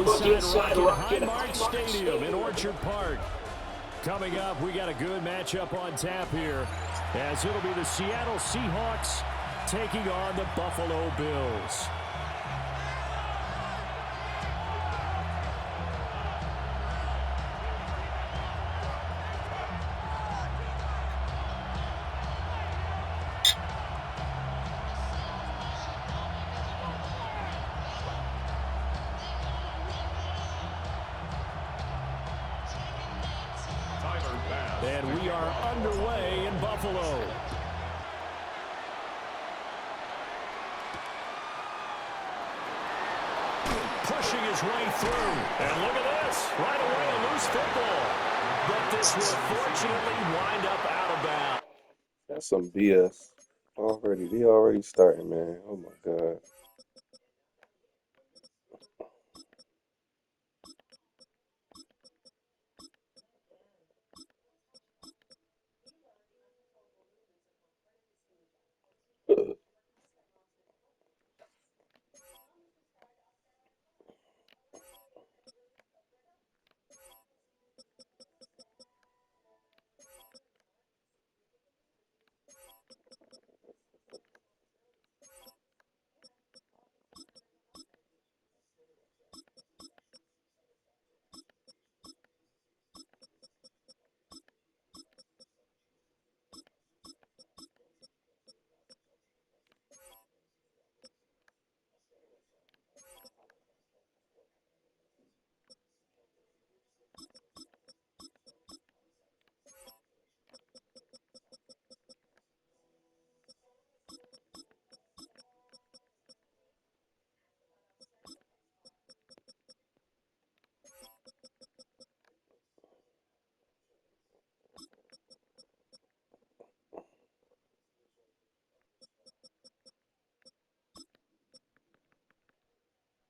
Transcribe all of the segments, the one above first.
inside Rocket Highmark Stadium in Orchard Park. Coming up, we got a good matchup on tap here, as it'll be the Seattle Seahawks taking on the Buffalo Bills. And we are underway in Buffalo. Pushing his way through. And look at this. Right away, a loose football. But this will fortunately wind up out of bounds. That's some BS. They already starting, man. Oh my God.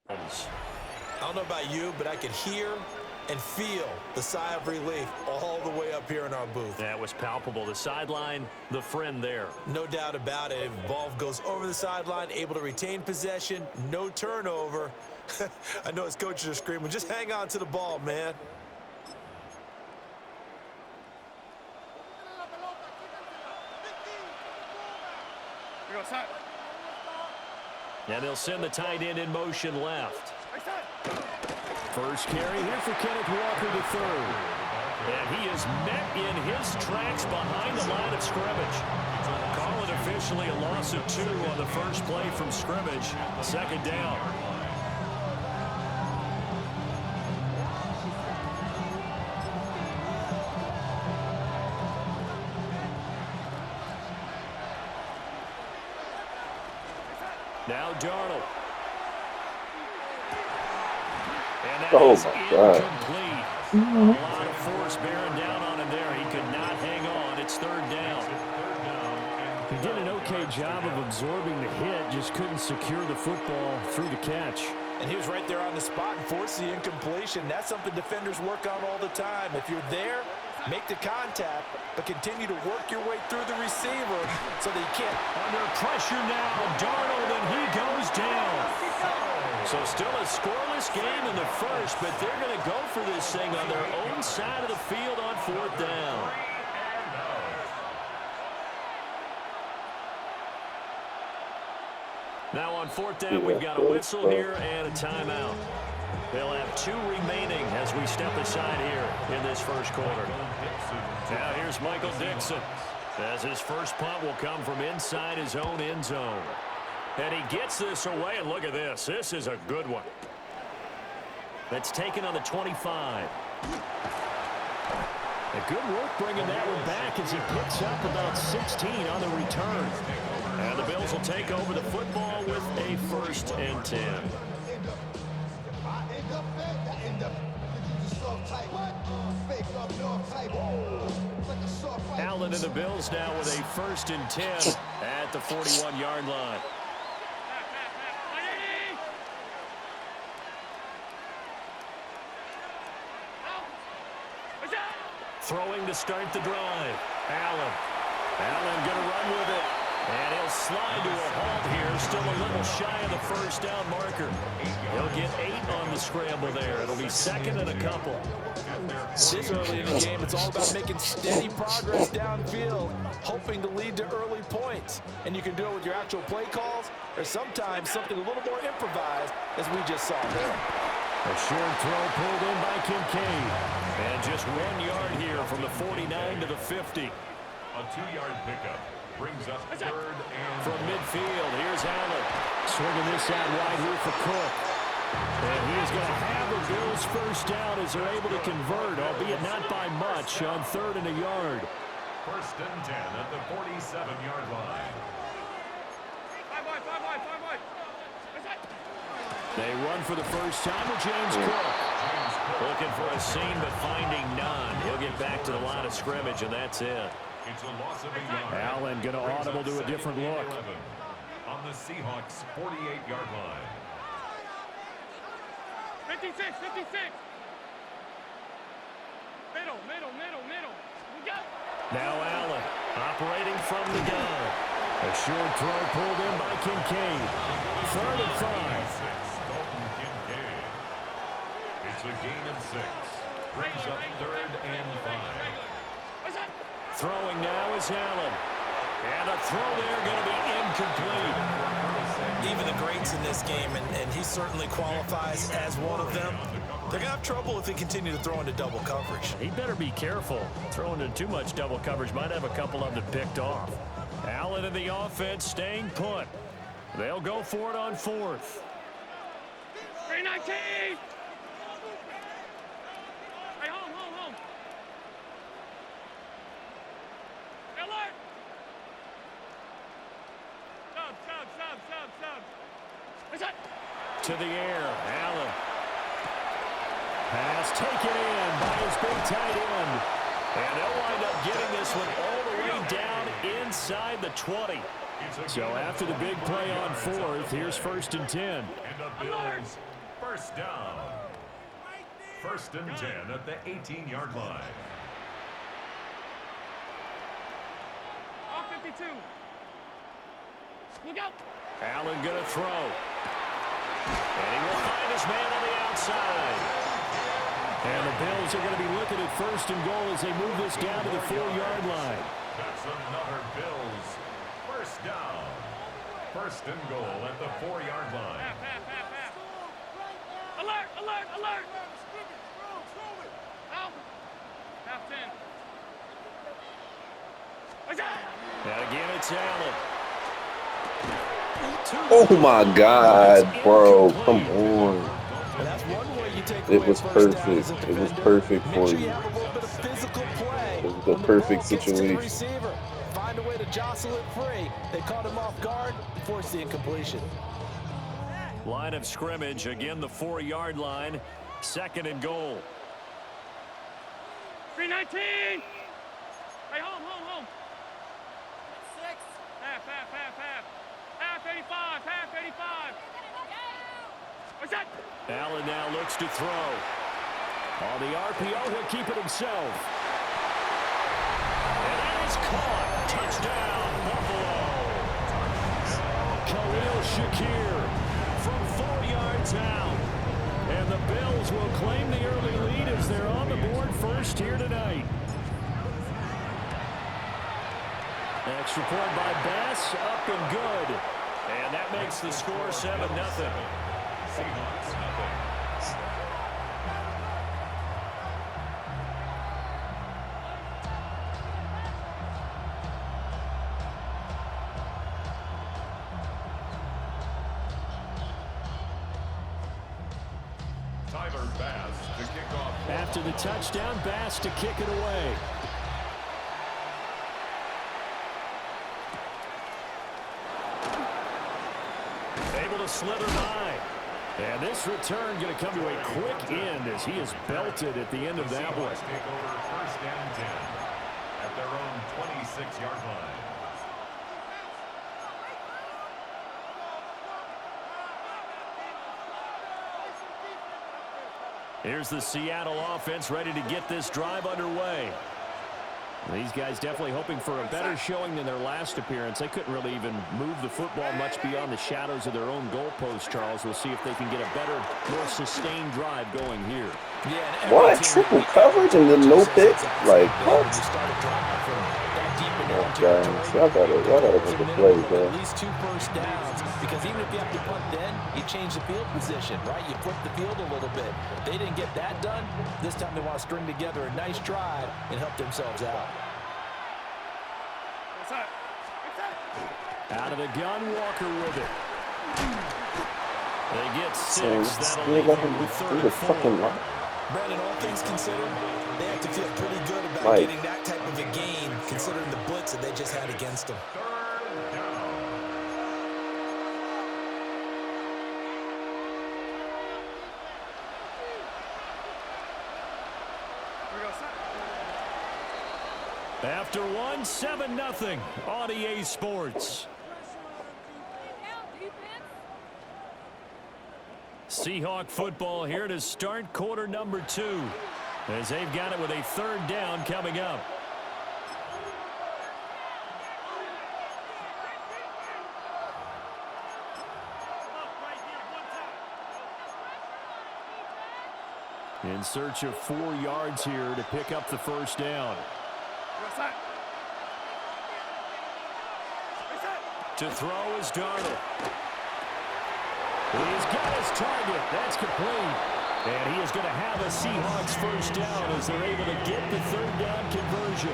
I don't know about you, but I could hear and feel the sigh of relief all the way up here in our booth. That was palpable. The sideline, the friend there. No doubt about it. If the ball goes over the sideline, able to retain possession, no turnover. I know his coaches are screaming, just hang on to the ball, man. And they'll send the tight end in motion left. First carry here for Kenneth Walker III. And he is met in his tracks behind the line of scrimmage. Call it officially a loss of 2 on the first play from scrimmage. Second down. Now Darnold. And that is incomplete. A lot of force bearing down on him there. He could not hang on. It's third down. He did an okay job of absorbing the hit, just couldn't secure the football through the catch. And he was right there on the spot and forced the incompletion. That's something defenders work on all the time. If you're there, make the contact, but continue to work your way through the receiver so that you can't. Under pressure now, Darnold, and he goes down. So still a scoreless game in the first, but they're going to go for this thing on their own side of the field on fourth down. Now on fourth down, we've got a whistle here and a timeout. They'll have 2 remaining as we step aside here in this first quarter. Now here's Michael Dixon, as his first punt will come from inside his own end zone. And he gets this away, and look at this. This is a good one. That's taken on the 25. A good work bringing that one back as he picks up about 16 on the return. And the Bills will take over the football with a 1st and 10. Allen and the Bills now with a 1st and 10 at the 41-yard line. Throwing to start the drive. Allen going to run with it. And he'll slide to a halt here, still a little shy of the first down marker. He'll get 8 on the scramble there. It'll be second and a couple. This early in the game, it's all about making steady progress downfield, hoping to lead to early points. And you can do it with your actual play calls, or sometimes something a little more improvised, as we just saw there. A short throw pulled in by Kincaid. And just 1 yard here from the 49 to the 50. A 2-yard pickup brings up third and... From midfield, here's Allen. Swinging this out wide here for Cook. And he is going to have the Bills first down as they're able to convert, albeit not by much, on 3rd and a yard. First and 10 at the 47-yard line. They run for the first time with James Cook. Looking for a seam, but finding none. He'll get back to the line of scrimmage, and that's it. It's a loss of a yard. Allen going to audible to a different look. On the Seahawks' 48-yard line. 56. Middle. We go. Now Allen operating from the gun. A short throw pulled in by Kincaid. 3rd and 5. Dalton Kincaid. It's a gain of 6. Brings up 3rd and 5. Throwing now is Allen. And a throw there going to be incomplete. Even the greats in this game, and he certainly qualifies as one of them, they're going to have trouble if they continue to throw into double coverage. He better be careful. Throwing into too much double coverage might have a couple of them picked off. Allen in the offense staying put. They'll go for it on 4th. 319. Hey, home. Alert. Sub. What's that? To the air, Allen. Pass taken in by his big tight end. And they'll wind up getting this one all the way down inside the 20. So after the big play on 4th, here's 1st and 10. And the Bills first down. 1st and 10 at the 18-yard line. All 52. Look out. Allen going to throw. And he will find his man on the outside. And the Bills are going to be looking at 1st and goal as they move this down to the 4-yard line. That's another Bills first down. 1st and goal at the 4-yard line. Half. Alert. Out. Half 10. What's that? And again, it's Allen. Oh my God, bro! Come on. That's one way you take It away was first down perfect. as a It was defender. perfect Make for sure you. you have a little bit of physical play. It was the When the perfect ball gets to the situation. receiver, find a way to jostle it free. They caught him off guard, forced the incompletion. Line of scrimmage, again the 4-yard line. 2nd and goal. 319. Hey, home. 6. Half. Half 85. What's that? Allen now looks to throw. On the RPO, he'll keep it himself. And that is caught. Touchdown, Buffalo. Khalil Shakir from 4 yards out. And the Bills will claim the early lead as they're on the board first here tonight. Extra point by Bass, up and good. And that makes the score 7-0. Seahawks nothing. Tyler Bass to kick off. After the touchdown, Bass to kick it away. Able to slither by. And this return going to come to a quick end as he is belted at the end of that one. Seahawks take over 1st and 10 at their own 26-yard line. Here's the Seattle offense ready to get this drive underway. These guys definitely hoping for a better showing than their last appearance. They couldn't really even move the football much beyond the shadows of their own goalpost, Charles. We'll see if they can get a better, more sustained drive going here. Yeah, What? Triple coverage and then no pick? Like, what? Oh, guys, y'all gotta make a play, man. At least 2 first downs, because even if you have to punt then, you change the field position, right? You flip the field a little bit. They didn't get that done. This time they want to string together a nice drive and help themselves out. Out of the gun, Walker with it. They get 6. That'll Still leave let them him with do 3rd the and 4. fucking line. Brandon, all things considered, they have to feel pretty good about Mike. getting that type of a gain, considering the blitz that they just had against them. After 1, 7-0 on EA Sports. Seahawk football here to start quarter number 2, as they've got it with a 3rd down coming up. In search of 4 yards here to pick up the 1st down. To throw is Darnold. He's got his target. That's complete. And he is going to have a Seahawks 1st down as they're able to get the 3rd down conversion.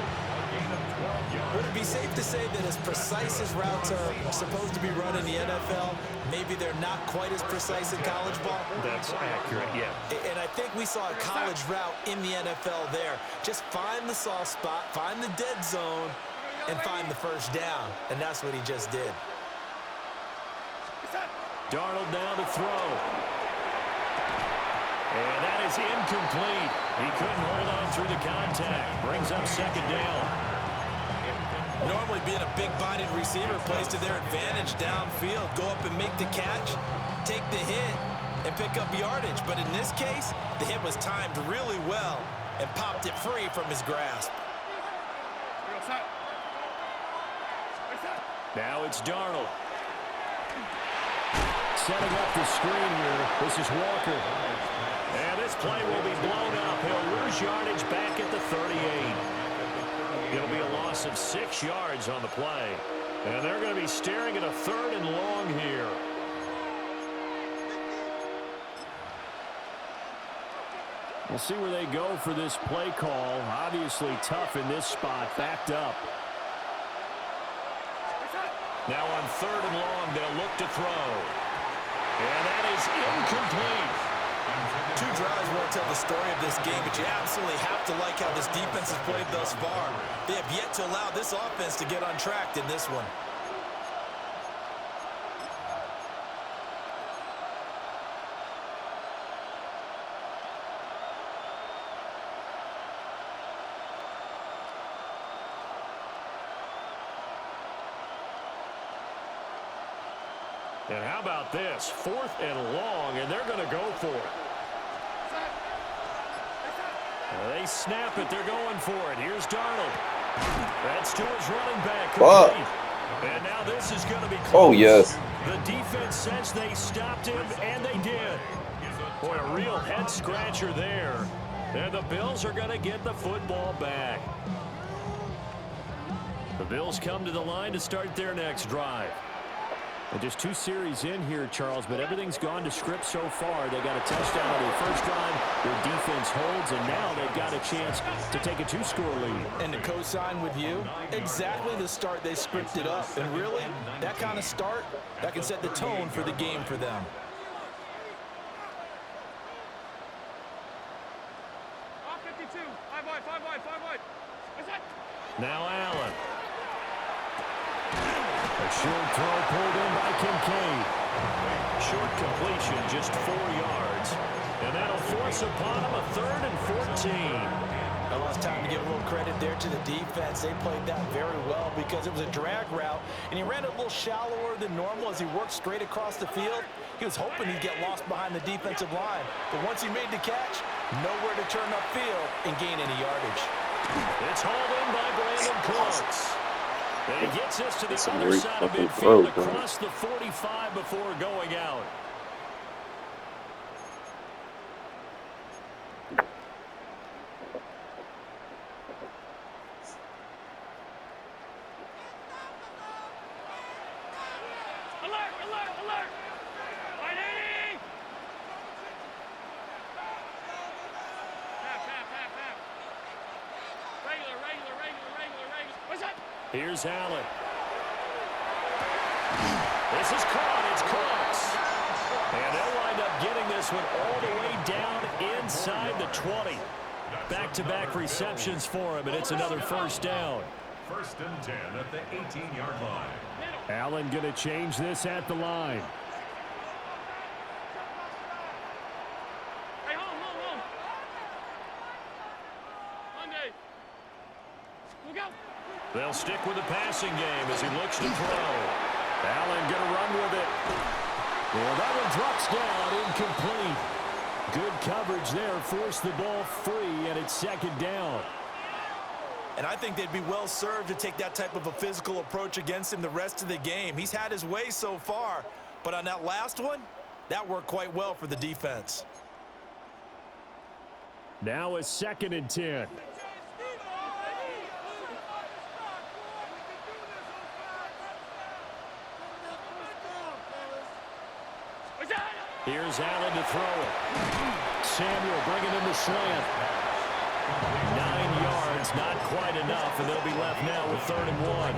Would it be safe to say that as precise as routes are supposed to be run in the NFL, maybe they're not quite as precise in college ball? That's accurate, yeah. And I think we saw a college route in the NFL there. Just find the soft spot, find the dead zone, and find the 1st down. And that's what he just did. Darnold now to throw. And that is incomplete. He couldn't hold on through the contact. Brings up 2nd down. Normally being a big-bodied receiver plays to their advantage downfield. Go up and make the catch, take the hit, and pick up yardage. But in this case, the hit was timed really well and popped it free from his grasp. Now it's Darnold. Setting up the screen here. This is Walker. And this play will be blown up. He'll lose yardage back at the 38. It'll be a loss of 6 yards on the play. And they're going to be staring at a 3rd and long here. We'll see where they go for this play call. Obviously tough in this spot, backed up. Now on 3rd and long, they'll look to throw. And that is incomplete. 2 drives won't tell the story of this game, but you absolutely have to like how this defense has played thus far. They have yet to allow this offense to get untracked in this one. And how about this? 4th and long, and they're going to go for it. They snap it. They're going for it. Here's Darnold. That's to his running back. And now this is going to be close. Oh, yes. The defense says they stopped him, and they did. Boy, a real head-scratcher there. And the Bills are going to get the football back. The Bills come to the line to start their next drive. And just 2 series in here, Charles, but everything's gone to script so far. They got a touchdown on their first drive. Their defense holds, and now they've got a chance to take a 2-score lead. And to co-sign with you, exactly the start they scripted up. And really, that kind of start, that can set the tone for the game for them. Now Allen. A short throw pulled in by Kincaid. Short completion, just 4 yards. And that'll force upon him a 3rd and 14. Well, it's time to give a little credit there to the defense. They played that very well because it was a drag route, and he ran it a little shallower than normal as he worked straight across the field. He was hoping he'd get lost behind the defensive line. But once he made the catch, nowhere to turn upfield and gain any yardage. It's hauled in by Brandon Cooks. And he gets us to the other great side of fucking midfield throw, across the 45 before going out. Alert, alert, alert! Right, 80! Half. Regular. What's up? Here's Allen. This is caught. It's Cooks. And they'll wind up getting this one all the way down inside the 20. Back-to-back receptions for him, and it's another first down. 1st and 10 at the 18-yard line. Allen going to change this at the line. Hey, home. Monday. We'll go. They'll stick with the passing game as he looks to throw. Allen going to run with it. Well, that one drops down, incomplete. Good coverage there, forced the ball free, and it's 2nd down. And I think they'd be well served to take that type of a physical approach against him the rest of the game. He's had his way so far, but on that last one, that worked quite well for the defense. Now a 2nd and 10. Here's Allen to throw it. Samuel bringing in the slant. 9 yards, not quite enough, and they'll be left now with 3rd and 1.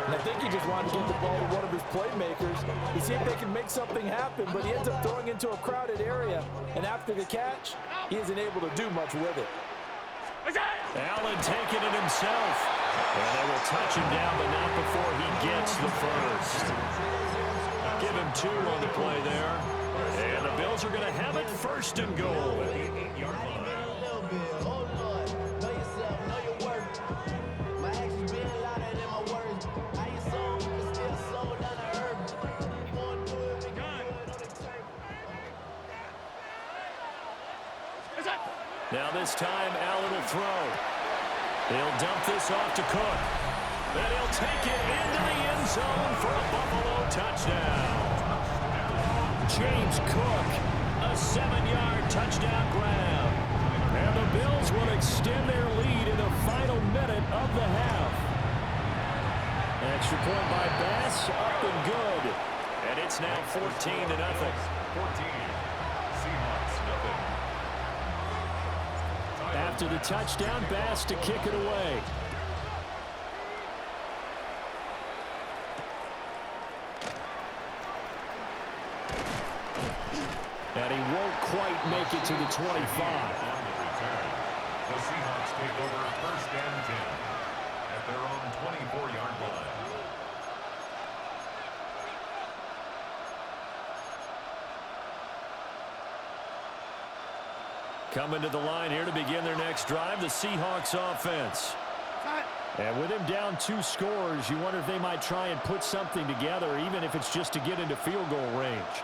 And I think he just wanted to get the ball to one of his playmakers to see if they can make something happen, but he ends up throwing into a crowded area, and after the catch, he isn't able to do much with it. Allen taking it himself. And they will touch him down, but not before he gets the first. Give him 2 on the play there. And the Bills are going to have it 1st and goal. Now this time, Allen will throw. He'll dump this off to Cook. And he'll take it into the end zone for a Buffalo touchdown. James Cook, a 7-yard touchdown grab. And the Bills will extend their lead in the final minute of the half. Extra point by Bass, up and good. And it's now 14-0. 14. Seahawks, nothing. After the touchdown, Bass to kick it away. And he won't quite make it to the 25. On the return, the Seahawks take over 1st and 10 at their own 24-yard line. Coming to the line here to begin their next drive, the Seahawks offense. And with him down 2 scores, you wonder if they might try and put something together, even if it's just to get into field goal range.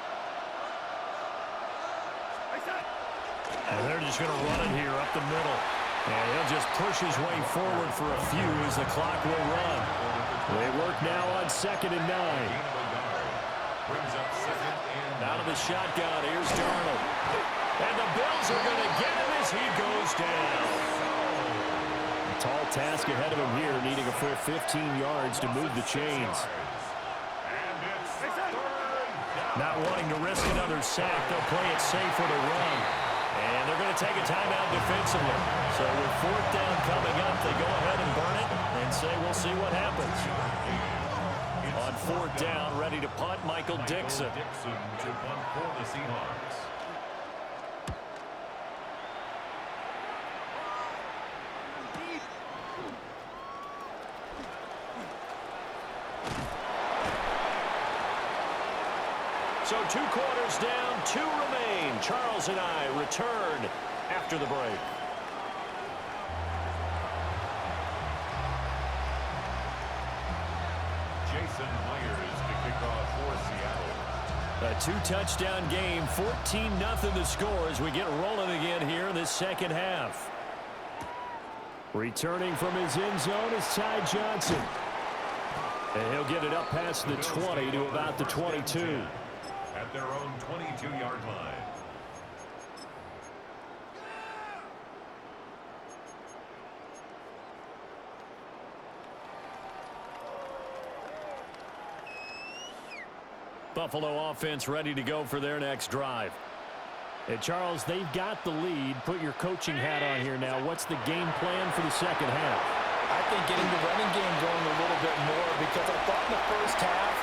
And they're just going to run it here up the middle. And he'll just push his way forward for a few as the clock will run. They work now on 2nd and 9. Brings up 2nd and Out of the shotgun, here's Darnold. And the Bills are going to get him as he goes down. A tall task ahead of him here, needing a full 15 yards to move the chains. Not wanting to risk another sack, they'll play it safe with a run. And they're going to take a timeout defensively. So with 4th down coming up, they go ahead and burn it and say we'll see what happens. On 4th down, ready to punt, Michael Dixon. Dixon to punt for the Seahawks. So 2 quarters down, 2 remain. Charles and I return after the break. Jason Myers to kick off for Seattle. A 2-touchdown game, 14-0 the score as we get rolling again here in this second half. Returning from his end zone is Ty Johnson. And he'll get it up past the 20 to about the 22. At their own 22-yard line. Buffalo offense ready to go for their next drive. And Charles, they've got the lead. Put your coaching hat on here now. What's the game plan for the second half? I think getting the running game going a little bit more, because I thought in the first half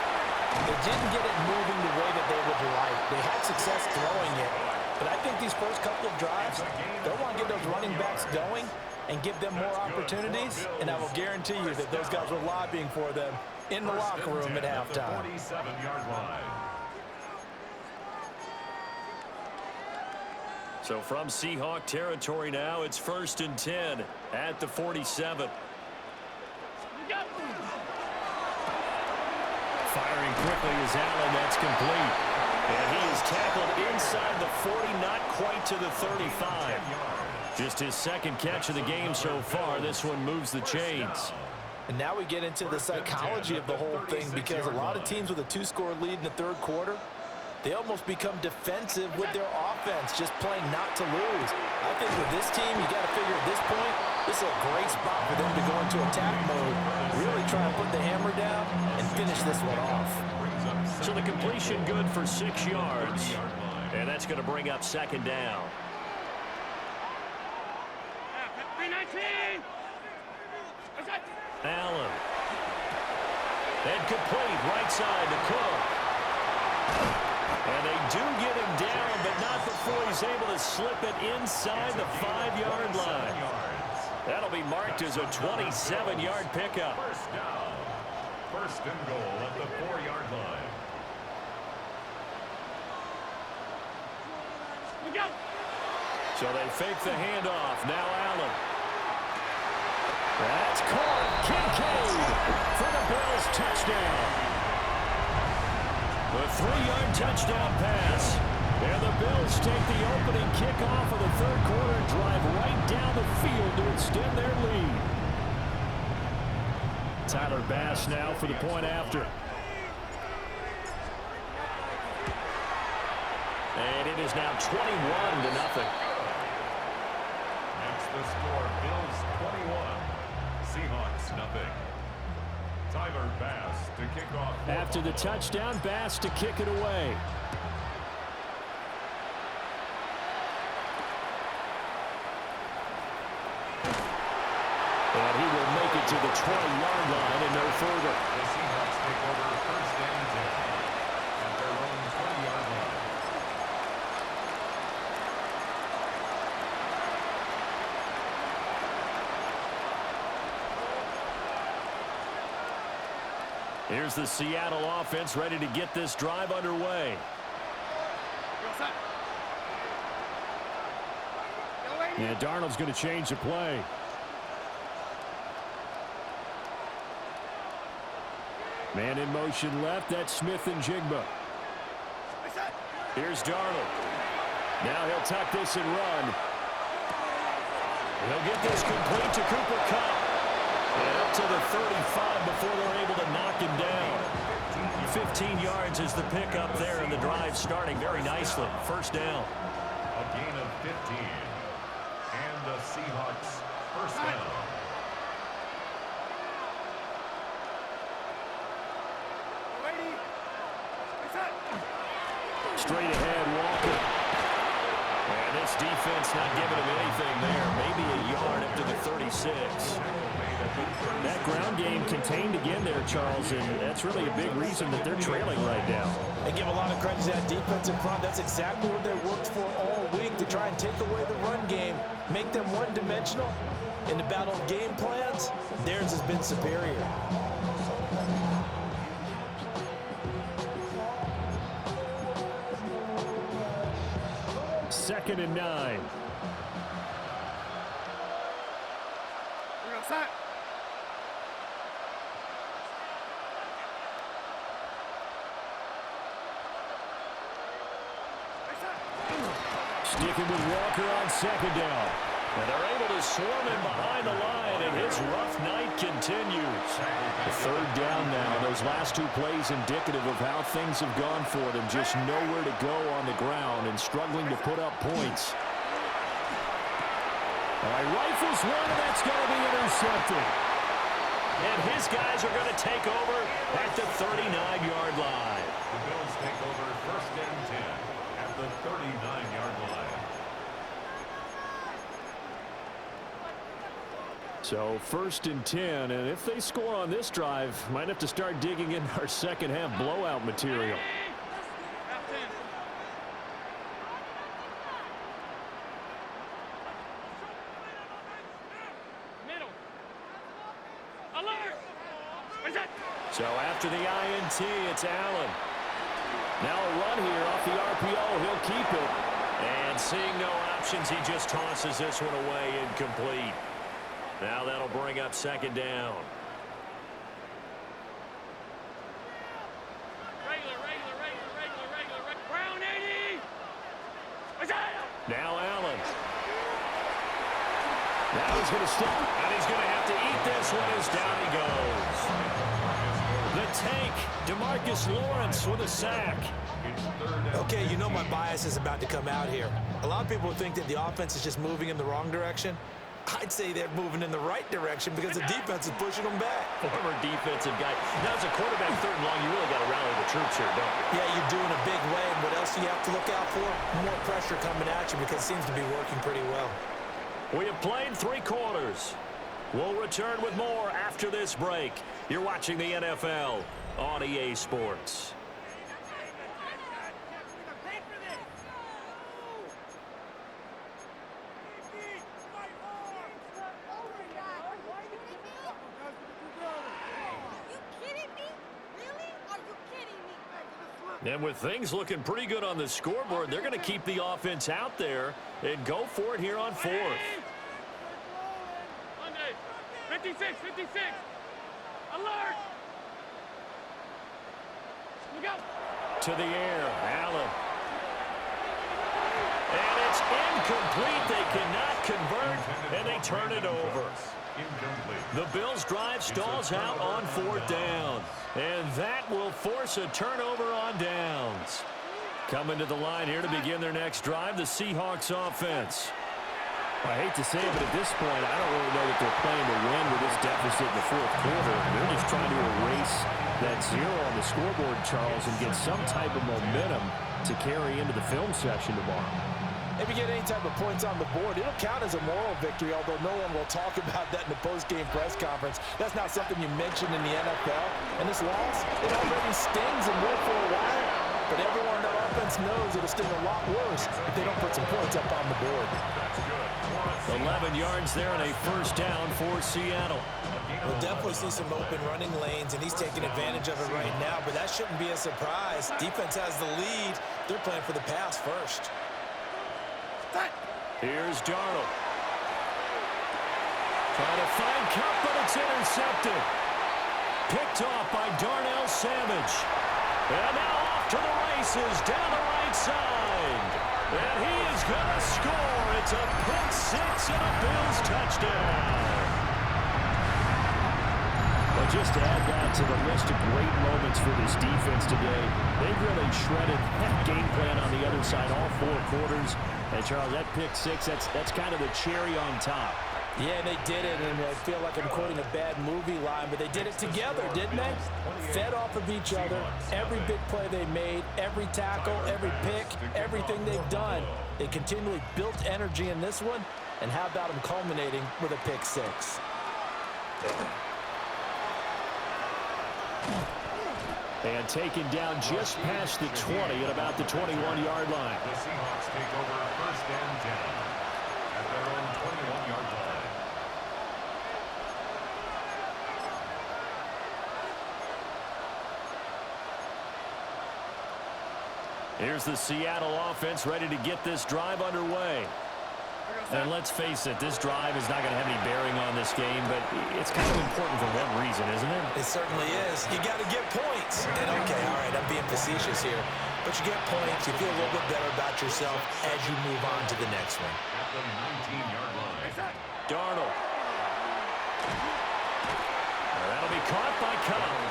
they didn't get it moving the way that they would like. They had success throwing it, but I think these first couple of drives, they'll want to get those running backs going and give them more opportunities, and I will guarantee you that those guys were lobbying for them in the locker room at halftime. 47-yard line. So from Seahawk territory now, it's 1st and 10 at the 47. Firing quickly is Allen. That's complete. And he is tackled inside the 40, not quite to the 35. Just his second catch of the game so far. This one moves the chains. And now we get into the psychology of the whole thing, because a lot of teams with a 2-score lead in the third quarter, they almost become defensive with their offense, just playing not to lose. I think with this team, you got to figure at this point, this is a great spot for them to go into attack mode, really try to put the hammer down and finish this one off. So the completion good for 6 yards. And that's going to bring up second down. 319. Allen. And complete right side to Cook. And they do get him down, but not before he's able to slip it inside the 5-yard line. That'll be marked as a 27-yard pickup. First down. First and goal at the 4-yard line. Go. So they fake the handoff. Now Allen. That's caught. Kincaid for the Bills touchdown. The 3-yard touchdown pass. And the Bills take the opening kickoff of the third quarter and drive right down the field to extend their lead. Tyler Bass now for the point after. And it is now 21-0. That's the score. Bills 21. Seahawks nothing. Tyler Bass to kick off. After the touchdown, Bass to kick it away. And he will make it to the 20-yard line and no further. The Seahawks take over first and 10 at their own 20-yard line. Here's the Seattle offense ready to get this drive underway. And Darnold's going to change the play. Man in motion left. That's Smith and Jigba. Here's Darnold. Now he'll tuck this and run. He'll get this complete to Cooper Kupp. And up to the 35 before they're able to knock him down. 15 yards is the pickup there, and the drive starting very nicely. First down. A gain of 15. And the Seahawks first down. Straight ahead, Walker. And this defense not giving him anything there. Maybe a yard up to the 36. That ground game contained again there, Charles, and that's really a big reason that they're trailing right now. They give a lot of credit to that defensive front. That's exactly what they worked for all week, to try and take away the run game, make them one-dimensional. In the battle of game plans, theirs has been superior. Second and 9. Sticking with Walker on second down. And they're able to swarm him behind the line, and his rough night continues. The third down now. Those last two plays indicative of how things have gone for them. Just nowhere to go on the ground and struggling to put up points. All right, rifles one, and that's going to be intercepted. And his guys are going to take over at the 39-yard line. The Bills take over 1st and 10 at the 39-yard line. So 1st and 10, and if they score on this drive, might have to start digging in our second half blowout material. So after the INT, it's Allen. Now a run here off the RPO. He'll keep it. And seeing no options, he just tosses this one away incomplete. Now that'll bring up 2nd down. Regular. Brown 80. Now Allen. Now he's going to step, and he's going to have to eat this one as down he goes. The tank, DeMarcus Lawrence with a sack. Okay, you know my bias is about to come out here. A lot of people think that the offense is just moving in the wrong direction. I'd say they're moving in the right direction because the defense is pushing them back. Former defensive guy. Now, as a quarterback 3rd and long, you really got to rally the troops here, don't you? Yeah, you're doing a big way, and what else do you have to look out for? More pressure coming at you because it seems to be working pretty well. We have played 3 quarters. We'll return with more after this break. You're watching the NFL on EA Sports. And with things looking pretty good on the scoreboard, they're going to keep the offense out there and go for it here on 4th. 56. Alert. Look out. To the air, Allen. And it's incomplete. They cannot convert, and they turn it over. The Bills' drive stalls out on 4th down, and that will force a turnover on downs. Coming to the line here to begin their next drive, the Seahawks offense. I hate to say it, but at this point, I don't really know that they're playing to win with this deficit in the 4th quarter. They're just trying to erase that 0 on the scoreboard, Charles, and get some type of momentum to carry into the film session tomorrow. If you get any type of points on the board, it'll count as a moral victory, although no one will talk about that in the post-game press conference. That's not something you mention in the NFL. And this loss, it already stings and will for a while. But everyone on that offense knows it'll sting a lot worse if they don't put some points up on the board. 11 yards there and a 1st down for Seattle. We'll definitely see some open running lanes, and he's taking advantage of it right now, but that shouldn't be a surprise. Defense has the lead. They're playing for the pass first. Here's Darnold. Trying to find Cup, but it's intercepted. Picked off by Darnell Savage. And now off to the races down the right side. And he is going to score. It's a pick 6 and a Bills touchdown. But just to add that to the list of great moments for this defense today, they've really shredded that game plan on the other side all 4 quarters. And, Charles, that pick 6, that's kind of the cherry on top. Yeah, they did it, and I feel like I'm quoting a bad movie line, but they did it together, didn't they? Fed off of each other, every big play they made, every tackle, every pick, everything they've done. They continually built energy in this one, and how about them culminating with a pick 6? And taken down just past the 20 at about the 21-yard line. The Seahawks take over 1st and 10 at their own 21-yard line. Here's the Seattle offense ready to get this drive underway. And let's face it, this drive is not going to have any bearing on this game, but it's kind of important for one reason, isn't it? It certainly is. You got to get points. And okay, all right, I'm being facetious here, but you get points, you feel a little bit better about yourself as you move on to the next one. At the 19-yard line. Darnold. That'll be caught by Cobb.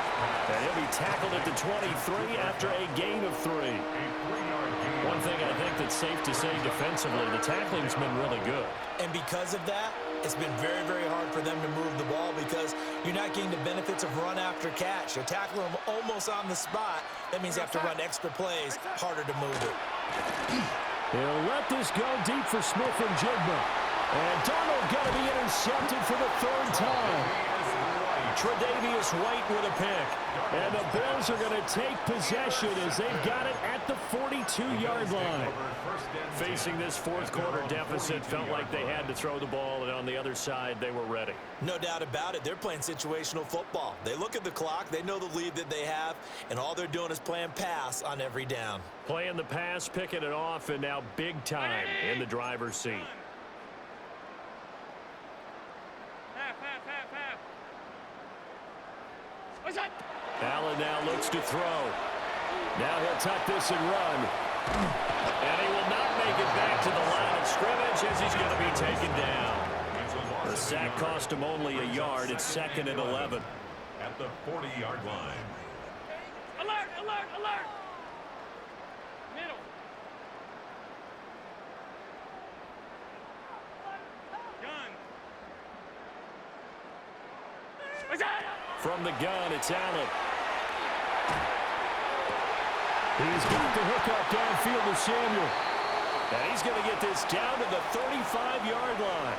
And he'll be tackled at the 23 after a gain of 3. One thing I think that's safe to say defensively, the tackling's been really good. And because of that, it's been very, very hard for them to move the ball because you're not getting the benefits of run after catch. You're tackling them almost on the spot. That means you have to run extra plays, harder to move it. He'll let this go deep for Smith and Jigba. And Darnold going to be intercepted for the 3rd time. Tre'Davious White with a pick. And the Bills are going to take possession as they've got it at the 42-yard line. Facing this 4th quarter deficit, felt like they had to throw the ball, and on the other side, they were ready. No doubt about it. They're playing situational football. They look at the clock, they know the lead that they have, and all they're doing is playing pass on every down. Playing the pass, picking it off, and now big time in the driver's seat. Allen now looks to throw. Now he'll tuck this and run. And he will not make it back to the line of scrimmage as he's going to be taken down. The sack cost him only a yard. It's 2nd and 11. At the 40-yard line. Alert, alert, alert. Middle. Gun. From the gun, it's Allen. He's got the hook up downfield to Samuel. And he's going to get this down to the 35-yard line.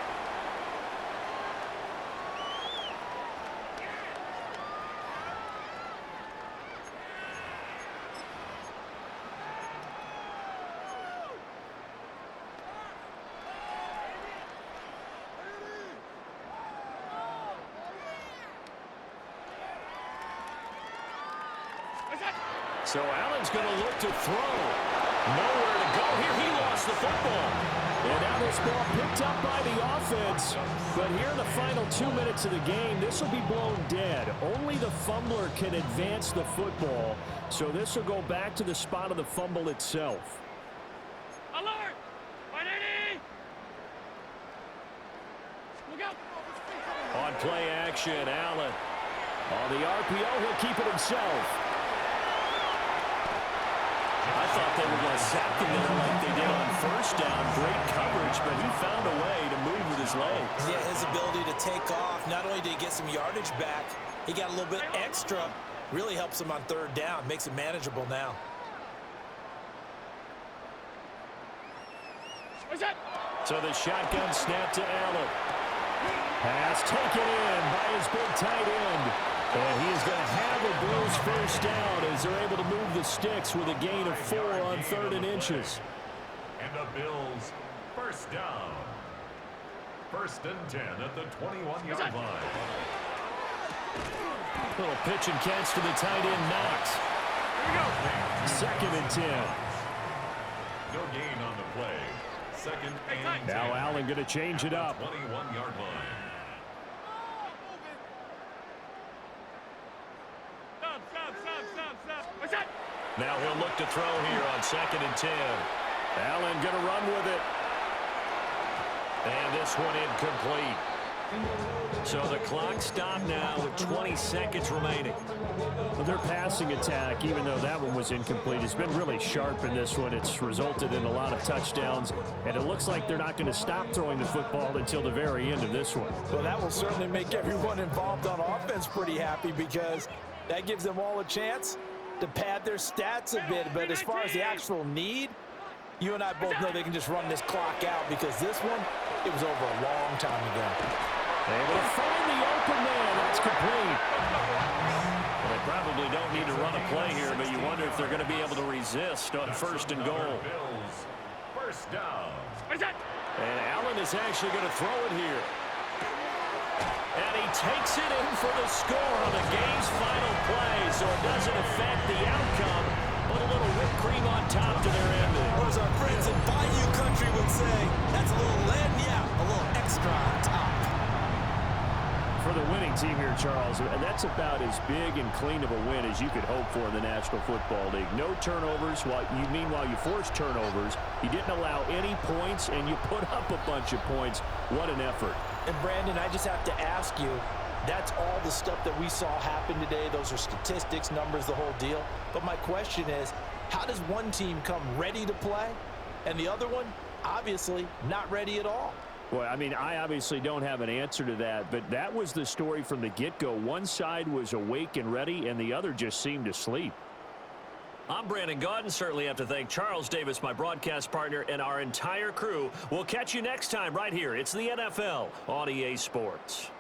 So Allen's going to look to throw. Nowhere to go here. He lost the football. And now this ball picked up by the offense. But here in the final 2 minutes of the game, this will be blown dead. Only the fumbler can advance the football. So this will go back to the spot of the fumble itself. Alert! 180! Look out! On play action, Allen. On the RPO, he'll keep it himself. I thought they were going to sack him there like they did on 1st down. Great coverage, but he found a way to move with his legs. Yeah, his ability to take off. Not only did he get some yardage back, he got a little bit extra. Really helps him on 3rd down. Makes it manageable now. So the shotgun snap to Allen. Pass taken in by his big tight end. And he is going to have a Bills 1st down as they're able to move the sticks with a gain of 4 on 3rd and inches. And the Bills 1st down. 1st and 10 at the 21-yard line. Little pitch and catch to the tight end, Knox. Here we go. 2nd and 10. No gain on the play. 2nd and 10. Now Allen going to change it up. 21-yard line. Now he'll look to throw here on 2nd and 10. Allen going to run with it. And this one incomplete. So the clock stopped now with 20 seconds remaining. Well, their passing attack, even though that one was incomplete, has been really sharp in this one. It's resulted in a lot of touchdowns, and it looks like they're not going to stop throwing the football until the very end of this one. Well, that will certainly make everyone involved on offense pretty happy because that gives them all a chance to pad their stats a bit. But as far as the actual need, you and I both know they can just run this clock out because this one, it was over a long time ago. Able to find the open man. That's complete. Well, they probably don't need to run a play here, but you wonder if they're going to be able to resist on 1st and goal. Bills 1st down. And Allen is actually going to throw it here. And he takes it in for the score on the game's final play, so it doesn't affect the outcome, but a little whipped cream on top to their ending. Or as our friends in Bayou Country would say, that's a little lead, yeah, a little extra on top. For the winning team here, Charles, and that's about as big and clean of a win as you could hope for in the National Football League. No turnovers. Meanwhile, you forced turnovers. You didn't allow any points, and you put up a bunch of points. What an effort. And, Brandon, I just have to ask you, that's all the stuff that we saw happen today. Those are statistics, numbers, the whole deal. But my question is, how does one team come ready to play, and the other one, obviously, not ready at all? Well, I mean, I obviously don't have an answer to that, but that was the story from the get-go. One side was awake and ready, and the other just seemed to sleep. I'm Brandon Gaudin. Certainly have to thank Charles Davis, my broadcast partner, and our entire crew. We'll catch you next time right here. It's the NFL on EA Sports.